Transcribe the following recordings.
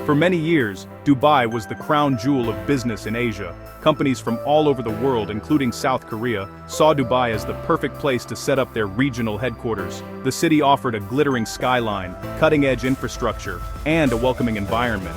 For many years, Dubai was the crown jewel of business in Asia. Companies from all over the world, including South Korea, saw Dubai as the perfect place to set up their regional headquarters. The city offered a glittering skyline, cutting-edge infrastructure, and a welcoming environment.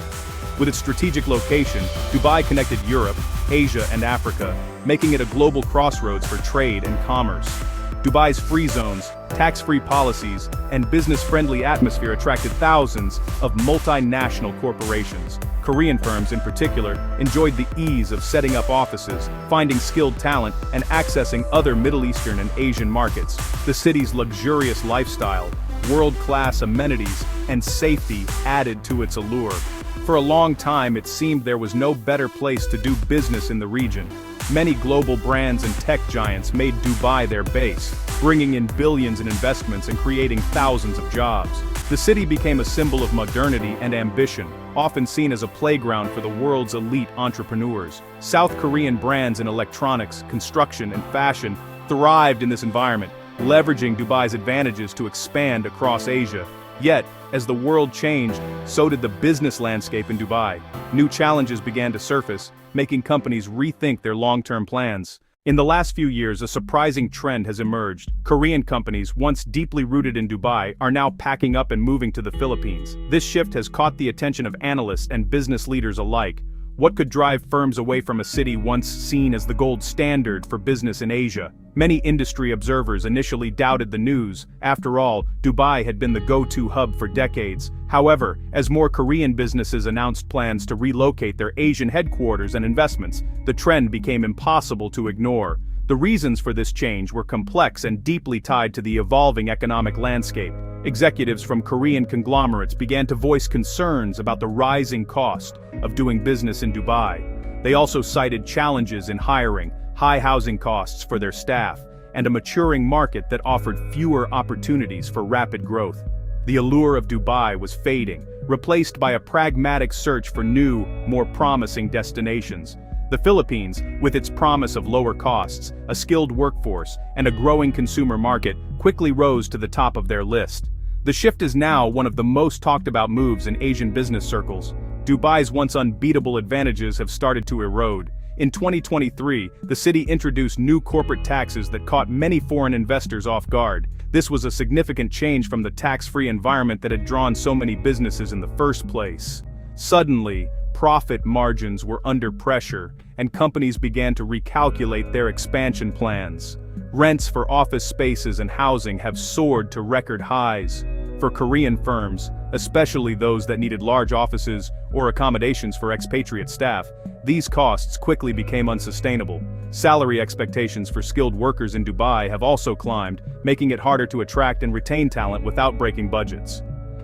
With its strategic location, Dubai connected Europe, Asia, and Africa, making it a global crossroads for trade and commerce. Dubai's free zones, tax-free policies, and business-friendly atmosphere attracted thousands of multinational corporations. Korean firms in particular enjoyed the ease of setting up offices, finding skilled talent, and accessing other Middle Eastern and Asian markets. The city's luxurious lifestyle, world-class amenities, and safety added to its allure. For a long time it seemed there was no better place to do business in the region. Many global brands and tech giants made Dubai their base, bringing in billions in investments and creating thousands of jobs. The city became a symbol of modernity and ambition, often seen as a playground for the world's elite entrepreneurs. South Korean brands in electronics, construction, and fashion thrived in this environment, leveraging Dubai's advantages to expand across Asia. Yet, as the world changed, so did the business landscape in Dubai. New challenges began to surface, making companies rethink their long-term plans. In the last few years, a surprising trend has emerged. Korean companies, once deeply rooted in Dubai, are now packing up and moving to the Philippines. This shift has caught the attention of analysts and business leaders alike. What could drive firms away from a city once seen as the gold standard for business in Asia? Many industry observers initially doubted the news. After all, Dubai had been the go-to hub for decades. However, as more Korean businesses announced plans to relocate their Asian headquarters and investments, the trend became impossible to ignore. The reasons for this change were complex and deeply tied to the evolving economic landscape. Executives from Korean conglomerates began to voice concerns about the rising cost of doing business in Dubai. They also cited challenges in hiring, high housing costs for their staff, and a maturing market that offered fewer opportunities for rapid growth. The allure of Dubai was fading, replaced by a pragmatic search for new, more promising destinations. The Philippines, with its promise of lower costs, a skilled workforce, and a growing consumer market, quickly rose to the top of their list. The shift is now one of the most talked about moves in Asian business circles. Dubai's once unbeatable advantages have started to erode. In 2023, the city introduced new corporate taxes that caught many foreign investors off guard. This was a significant change from the tax-free environment that had drawn so many businesses in the first place. Suddenly, profit margins were under pressure, and companies began to recalculate their expansion plans. Rents for office spaces and housing have soared to record highs. For Korean firms, especially those that needed large offices or accommodations for expatriate staff, these costs quickly became unsustainable. Salary expectations for skilled workers in Dubai have also climbed, making it harder to attract and retain talent without breaking budgets.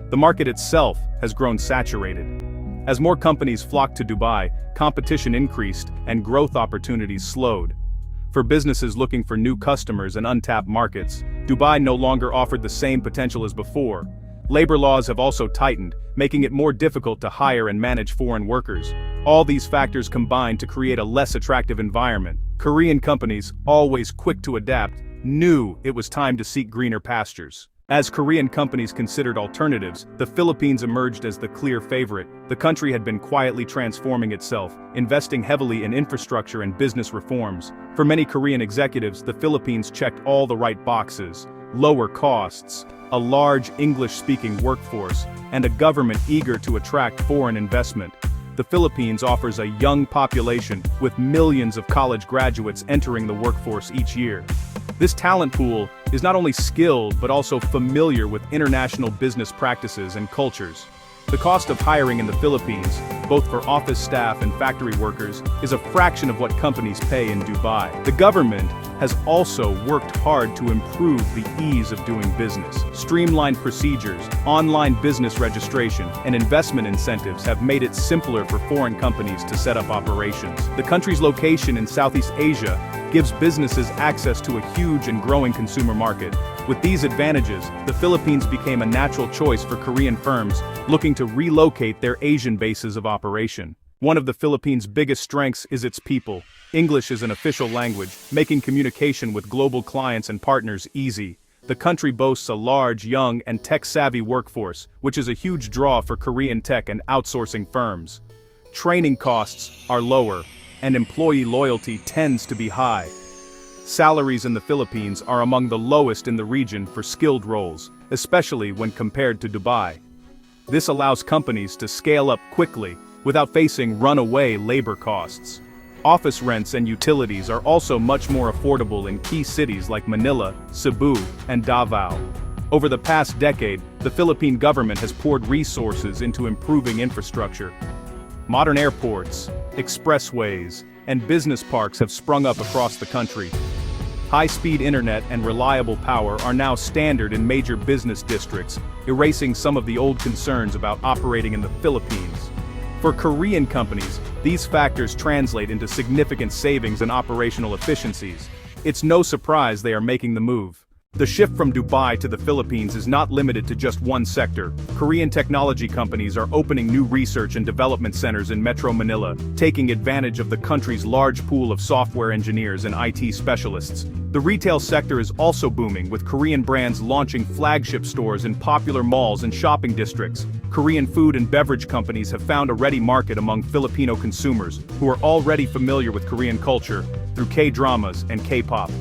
The market itself has grown saturated. As more companies flocked to Dubai, competition increased and growth opportunities slowed. For businesses looking for new customers and untapped markets, Dubai no longer offered the same potential as before. Labor laws have also tightened, making it more difficult to hire and manage foreign workers. All these factors combined to create a less attractive environment. Korean companies, always quick to adapt, knew it was time to seek greener pastures. As Korean companies considered alternatives, the Philippines emerged as the clear favorite. The country had been quietly transforming itself, investing heavily in infrastructure and business reforms. For many Korean executives, the Philippines checked all the right boxes: lower costs, a large English-speaking workforce, and a government eager to attract foreign investment. The Philippines offers a young population, with millions of college graduates entering the workforce each year. This talent pool is not only skilled but also familiar with international business practices and cultures. The cost of hiring in the Philippines, both for office staff and factory workers, is a fraction of what companies pay in Dubai. The government has also worked hard to improve the ease of doing business. Streamlined procedures, online business registration, and investment incentives have made it simpler for foreign companies to set up operations. The country's location in Southeast Asia gives businesses access to a huge and growing consumer market. With these advantages, the Philippines became a natural choice for Korean firms looking to relocate their Asian bases of operation. One of the Philippines' biggest strengths is its people. English is an official language, making communication with global clients and partners easy. The country boasts a large, young, and tech-savvy workforce, which is a huge draw for Korean tech and outsourcing firms. Training costs are lower, and employee loyalty tends to be high. Salaries in the Philippines are among the lowest in the region for skilled roles, especially when compared to Dubai. This allows companies to scale up quickly without facing runaway labor costs. Office rents and utilities are also much more affordable in key cities like Manila, Cebu, and Davao. Over the past decade, the Philippine government has poured resources into improving infrastructure. Modern airports, expressways, and business parks have sprung up across the country. High-speed internet and reliable power are now standard in major business districts, erasing some of the old concerns about operating in the Philippines. For Korean companies, these factors translate into significant savings and operational efficiencies. It's no surprise they are making the move. The shift from Dubai to the Philippines is not limited to just one sector. Korean technology companies are opening new research and development centers in Metro Manila, taking advantage of the country's large pool of software engineers and IT specialists. The retail sector is also booming, with Korean brands launching flagship stores in popular malls and shopping districts. Korean food and beverage companies have found a ready market among Filipino consumers, who are already familiar with Korean culture through K-dramas and K-pop.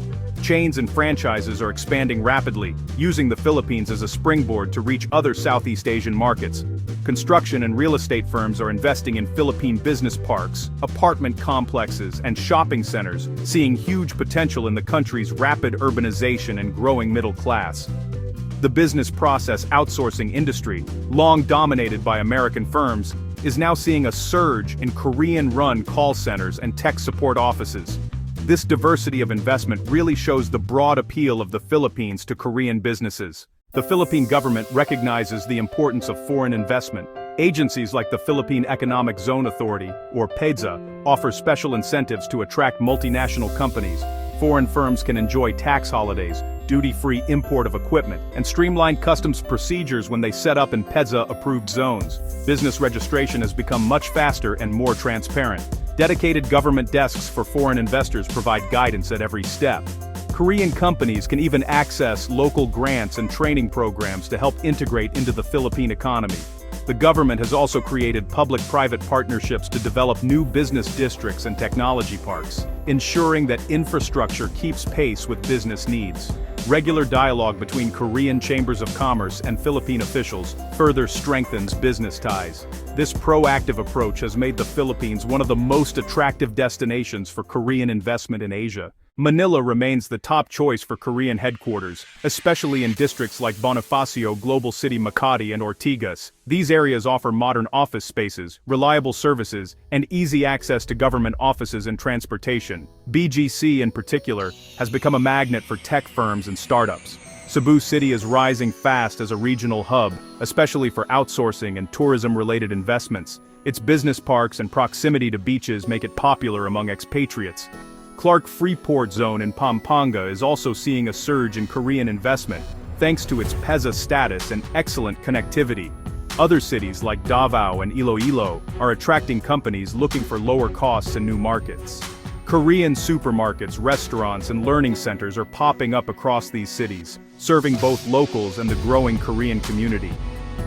Chains and franchises are expanding rapidly, using the Philippines as a springboard to reach other Southeast Asian markets. Construction and real estate firms are investing in Philippine business parks, apartment complexes, and shopping centers, seeing huge potential in the country's rapid urbanization and growing middle class. The business process outsourcing industry, long dominated by American firms, is now seeing a surge in Korean-run call centers and tech support offices. This diversity of investment really shows the broad appeal of the Philippines to Korean businesses. The Philippine government recognizes the importance of foreign investment. Agencies like the Philippine Economic Zone Authority, or PEDZA, offer special incentives to attract multinational companies. Foreign firms can enjoy tax holidays, duty-free import of equipment, and streamlined customs procedures when they set up in PEDZA-approved zones. Business registration has become much faster and more transparent. Dedicated government desks for foreign investors provide guidance at every step. Korean companies can even access local grants and training programs to help integrate into the Philippine economy. The government has also created public-private partnerships to develop new business districts and technology parks, ensuring that infrastructure keeps pace with business needs. Regular dialogue between Korean chambers of commerce and Philippine officials further strengthens business ties. This proactive approach has made the Philippines one of the most attractive destinations for Korean investment in Asia. Manila remains the top choice for Korean headquarters, especially in districts like Bonifacio, Global City, Makati, and Ortigas. These areas offer modern office spaces, reliable services, and easy access to government offices and transportation. BGC, in particular, has become a magnet for tech firms and startups. Cebu City is rising fast as a regional hub, especially for outsourcing and tourism-related investments. Its business parks and proximity to beaches make it popular among expatriates. Clark Freeport Zone in Pampanga is also seeing a surge in Korean investment, thanks to its PEZA status and excellent connectivity. Other cities like Davao and Iloilo are attracting companies looking for lower costs and new markets. Korean supermarkets, restaurants, and learning centers are popping up across these cities, serving both locals and the growing Korean community.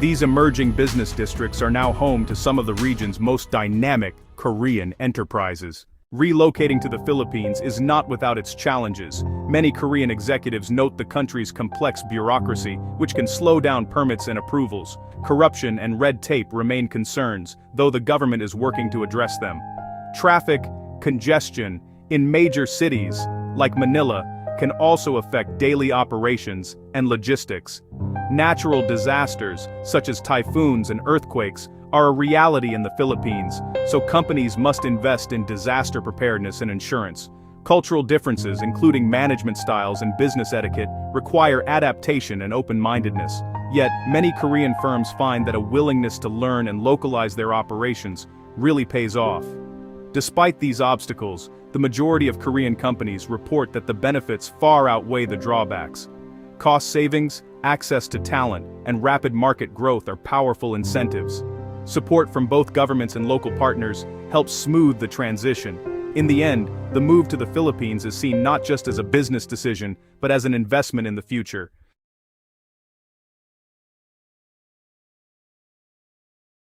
These emerging business districts are now home to some of the region's most dynamic Korean enterprises. Relocating to the Philippines is not without its challenges. Many Korean executives note the country's complex bureaucracy, which can slow down permits and approvals. Corruption and red tape remain concerns, though the government is working to address them. Traffic congestion in major cities, like Manila, can also affect daily operations and logistics. Natural disasters, such as typhoons and earthquakes, are a reality in the Philippines, so companies must invest in disaster preparedness and insurance. Cultural differences, including management styles and business etiquette, require adaptation and open-mindedness. Yet, many Korean firms find that a willingness to learn and localize their operations really pays off. Despite these obstacles, the majority of Korean companies report that the benefits far outweigh the drawbacks. Cost savings, access to talent, and rapid market growth are powerful incentives. Support from both governments and local partners helps smooth the transition. In the end, the move to the Philippines is seen not just as a business decision, but as an investment in the future.